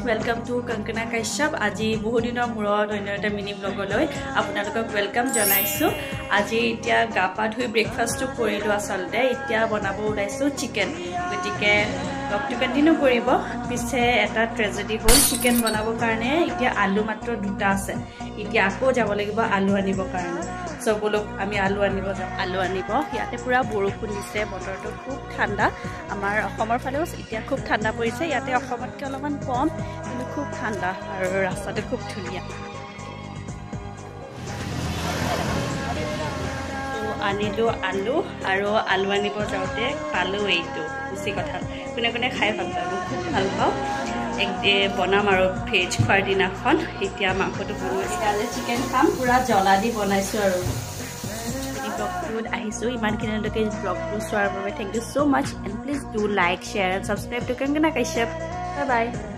welcome to कंकना काश्यप आज बहुत दिन मूरत अन्य एटा मिनी ब्लगলৈ আপোনালোকক वेलकम জনাইছো আজি ইতিয়া গাপা ধুই ব্ৰেকফাস্ট কৰিলো আসলতে ইতিয়া বনাব ওলাইছো চিকেন গটিকে ডক্টৰ কন্টিনিউ কৰিব পিছে এটা ট্ৰেজেডি হ'ল চিকেন বনাবৰ কাৰণে ইতিয়া আলু মাত্ৰ দুটা আছে ইতিয়া আকৌ যাব লাগিব আলু আনিবৰ কাৰণে সব লোক আমি আলু আনিব যাম আলু আনিব ইয়াতে পুৰা বৰষুণ দিছে বতৰটো খুব ঠাণ্ডা আমাৰ অসমৰ ফালেও ইতিয়া খুব ঠাণ্ডা পৰিছে ইয়াতে অসমতকৈ অলপমান কম কিন্তু খুব ঠাণ্ডা আৰু ৰাস্তাটো খুব ধুনীয়া আনিলো আলু আৰু আলু আনিব যাওঁতে পালো এইটো উচি কথা কোনে কোনে খাই ভাল পাব খুব ভাল পাওঁ বনাম আৰু ভেজ খোৱাৰ দিনাখন এতিয়া মাংসটো বনাইছোঁ কালি চিকেন খাম পুৰা জ্বলা দি বনাইছোঁ আৰু ব্লগটোত আহিছোঁ ইমানখিনিলৈকে ব্লগটো চোৱাৰ বাবে thank you so' much and please do like share and subscribe to Konkana Kashyap bye by